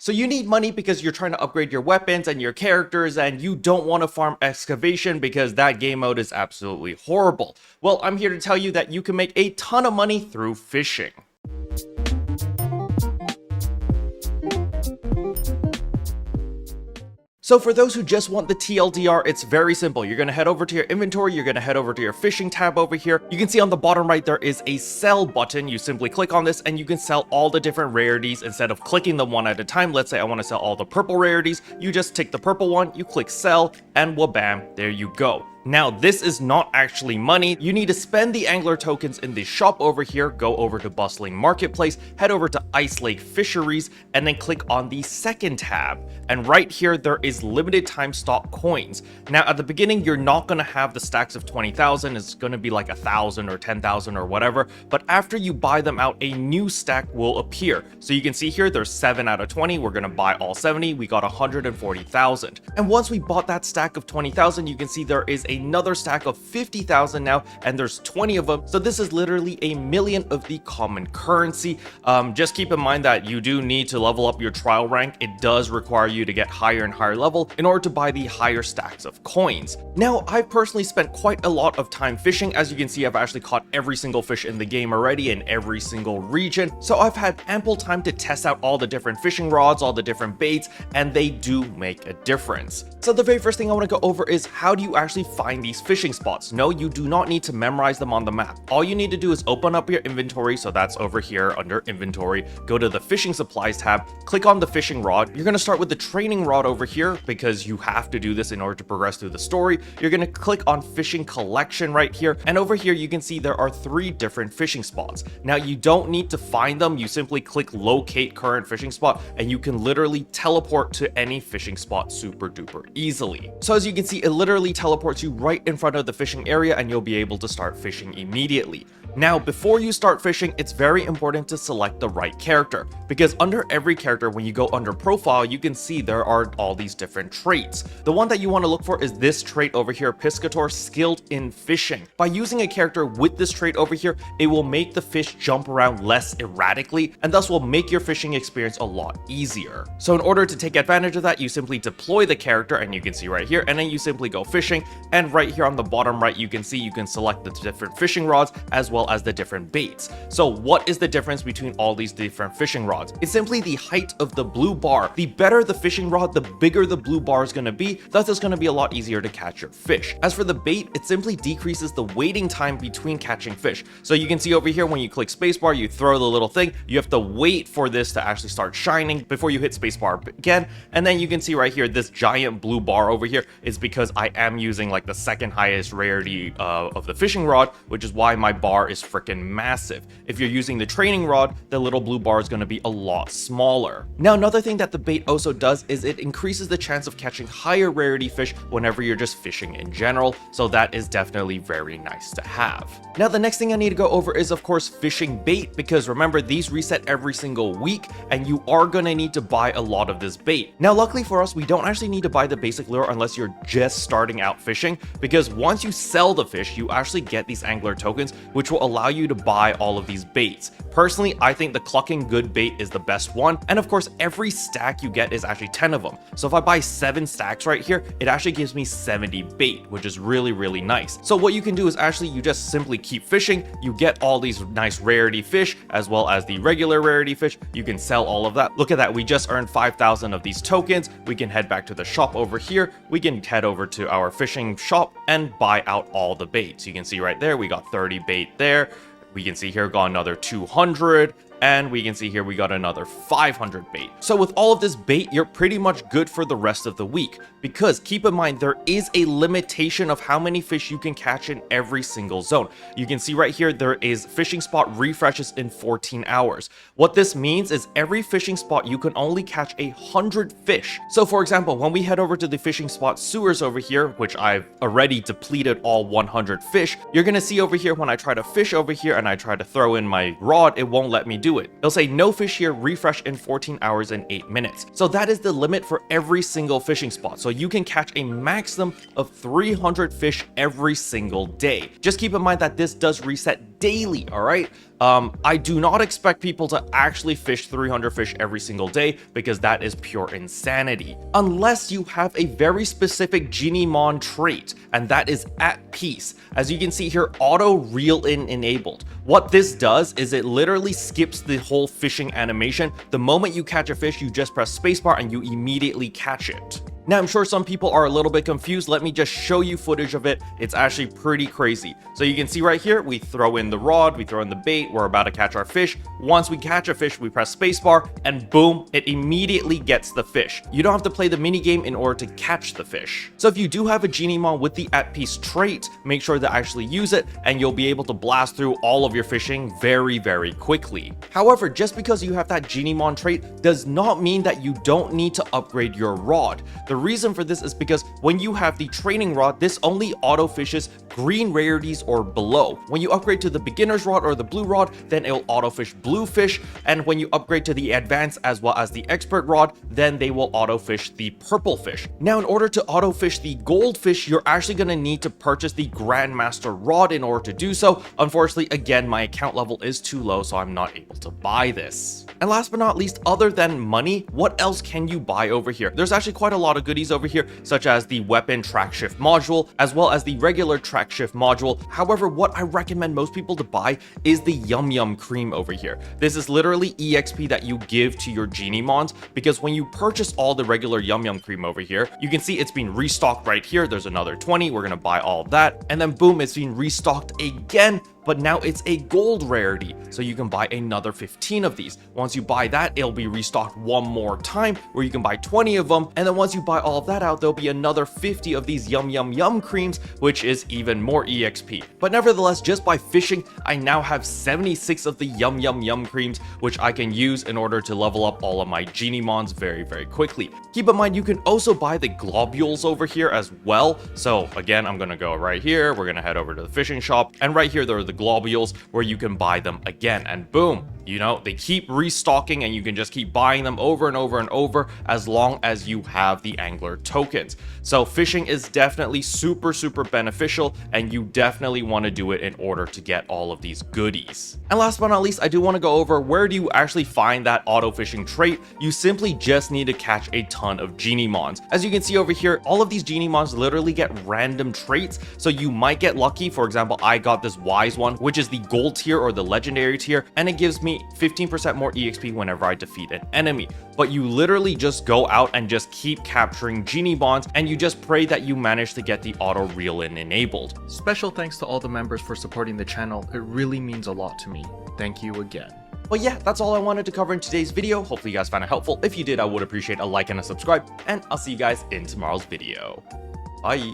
So you need money because you're trying to upgrade your weapons and your characters, and you don't want to farm excavation because that game mode is absolutely horrible. Well, I'm here to tell you that you can make a ton of money through fishing. So for those who just want the TLDR, it's very simple. You're gonna head over to your inventory, you're gonna head over to your fishing tab over here. You can see on the bottom right, there is a sell button. You simply click on this and you can sell all the different rarities instead of clicking them one at a time. Let's say I wanna sell all the purple rarities. You just take the purple one, you click sell, and wha-bam, there you go. Now, this is not actually money. You need to spend the angler tokens in the shop over here, go over to Bustling Marketplace, head over to Ice Lake Fisheries, and then click on the second tab. And right here, there is limited time stock coins. Now, at the beginning, you're not going to have the stacks of 20,000. It's going to be like 1,000 or 10,000 or whatever. But after you buy them out, a new stack will appear. So you can see here, there's 7 out of 20. We're going to buy all 70. We got 140,000. And once we bought that stack of 20,000, you can see there is another stack of 50,000 now, and there's 20 of them. So this is literally 1,000,000 of the common currency. Just keep in mind that you do need to level up your trial rank. It does require you to get higher and higher level in order to buy the higher stacks of coins. Now, I've personally spent quite a lot of time fishing. As you can see, I've actually caught every single fish in the game already in every single region. So I've had ample time to test out all the different fishing rods, all the different baits, and they do make a difference. So the very first thing I want to go over is how do you actually find these fishing spots? No, you do not need to memorize them on the map. All you need to do is open up your inventory. So that's over here under inventory. Go to the fishing supplies tab, click on the fishing rod. You're going to start with the training rod over here because you have to do this in order to progress through the story. You're going to click on fishing collection right here. And over here, you can see there are 3 different fishing spots. Now, you don't need to find them. You simply click locate current fishing spot and you can literally teleport to any fishing spot super duper easily. So as you can see, it literally teleports you right in front of the fishing area and you'll be able to start fishing immediately. Now, before you start fishing, it's very important to select the right character because under every character, when you go under profile, you can see there are all these different traits. The one that you want to look for is this trait over here, Piscator, skilled in fishing. By using a character with this trait over here, it will make the fish jump around less erratically and thus will make your fishing experience a lot easier. So in order to take advantage of that, you simply deploy the character and you can see right here, and then you simply go fishing, and right here on the bottom right, you can see you can select the different fishing rods as well as the different baits. So what is the difference between all these different fishing rods? It's simply the height of the blue bar. The better the fishing rod, the bigger the blue bar is going to be, thus it's going to be a lot easier to catch your fish. As for the bait, it simply decreases the waiting time between catching fish. So you can see over here when you click spacebar, you throw the little thing, you have to wait for this to actually start shining before you hit spacebar again, and then you can see right here this giant blue bar over here is because I am using like the second highest rarity of the fishing rod, which is why my bar is freaking massive. If you're using the training rod, the little blue bar is going to be a lot smaller. Now, another thing that the bait also does is it increases the chance of catching higher rarity fish whenever you're just fishing in general, so that is definitely very nice to have. Now, the next thing I need to go over is of course fishing bait, because remember, these reset every single week and you are going to need to buy a lot of this bait. Now, luckily for us, we don't actually need to buy the basic lure unless you're just starting out fishing, because once you sell the fish, you actually get these angler tokens, which will allow you to buy all of these baits. Personally, I think the clucking good bait is the best one, and of course every stack you get is actually 10 of them. So if I buy 7 stacks right here, it actually gives me 70 bait, which is really nice. So what you can do is actually you just simply keep fishing, you get all these nice rarity fish as well as the regular rarity fish. You can sell all of that. Look at that, we just earned 5,000 of these tokens. We can head back to the shop over here, we can head over to our fishing shop and buy out all the baits. You can see right there we got 30 bait there. We can see here got another 200, and we can see here we got another 500 bait. So with all of this bait, you're pretty much good for the rest of the week, because keep in mind there is a limitation of how many fish you can catch in every single zone. You can see right here there is fishing spot refreshes in 14 hours. What this means is every fishing spot you can only catch 100 fish. So for example, when we head over to the fishing spot sewers over here, which I've already depleted all 100 fish, you're gonna see over here when I try to fish over here and I try to throw in my rod, it won't let me do it. It'll say no fish here, refresh in 14 hours and 8 minutes. So that is the limit for every single fishing spot. So you can catch a maximum of 300 fish every single day. Just keep in mind that this does reset daily, all right? I do not expect people to actually fish 300 fish every single day because that is pure insanity. Unless you have a very specific Genimon trait, and that is at peace. As you can see here, auto reel in enabled. What this does is it literally skips the whole fishing animation. The moment you catch a fish, you just press spacebar and you immediately catch it. Now, I'm sure some people are a little bit confused. Let me just show you footage of it. It's actually pretty crazy. So you can see right here, we throw in the rod, we throw in the bait, we're about to catch our fish. Once we catch a fish, we press spacebar and boom, it immediately gets the fish. You don't have to play the mini game in order to catch the fish. So if you do have a Genimon with the at peace trait, make sure to actually use it and you'll be able to blast through all of your fishing very, very quickly. However, just because you have that Genimon trait does not mean that you don't need to upgrade your rod. The reason for this is because when you have the training rod, this only auto fishes green rarities or below. When you upgrade to the beginner's rod or the blue rod, then it will auto fish blue fish, and when you upgrade to the advanced as well as the expert rod, then they will auto fish the purple fish. Now, in order to auto fish the gold fish, you're actually going to need to purchase the Grandmaster rod in order to do so. Unfortunately, again, my account level is too low, so I'm not able to buy this. And last but not least, other than money, what else can you buy over here? There's actually quite a lot of goodies over here, such as the weapon track shift module, as well as the regular track shift module. However, what I recommend most people to buy is the Yum Yum cream over here. This is literally EXP that you give to your Genimons, because when you purchase all the regular Yum Yum cream over here, you can see it's been restocked right here. There's another 20. We're gonna buy all of that, and then boom, it's been restocked again. But now it's a gold rarity, so you can buy another 15 of these. Once you buy that, it'll be restocked one more time where you can buy 20 of them, and then once you buy all of that out, there'll be another 50 of these Yum Yum Yum creams, which is even more EXP. But nevertheless, just by fishing, I now have 76 of the Yum Yum Yum creams, which I can use in order to level up all of my Genimons very, very quickly. Keep in mind, you can also buy the globules over here as well. So again, I'm gonna go right here, we're gonna head over to the fishing shop, and right here there are the globules where you can buy them again, and boom, you know, they keep restocking and you can just keep buying them over and over and over as long as you have the angler tokens. So fishing is definitely super, super beneficial, and you definitely want to do it in order to get all of these goodies. And last but not least, I do want to go over where do you actually find that auto fishing trait. You simply just need to catch a ton of Genimons. As you can see over here, all of these Genimons literally get random traits, so you might get lucky. For example, I got this wise one, which is the gold tier or the legendary tier, and it gives me 15% more EXP whenever I defeat an enemy. But you literally just go out and just keep capturing Genimons, and you just pray that you manage to get the auto reel in enabled. Special thanks to all the members for supporting the channel. It really means a lot to me. Thank you again. But yeah, that's all I wanted to cover in today's video. Hopefully you guys found it helpful. If you did, I would appreciate a like and a subscribe, and I'll see you guys in tomorrow's video. Bye.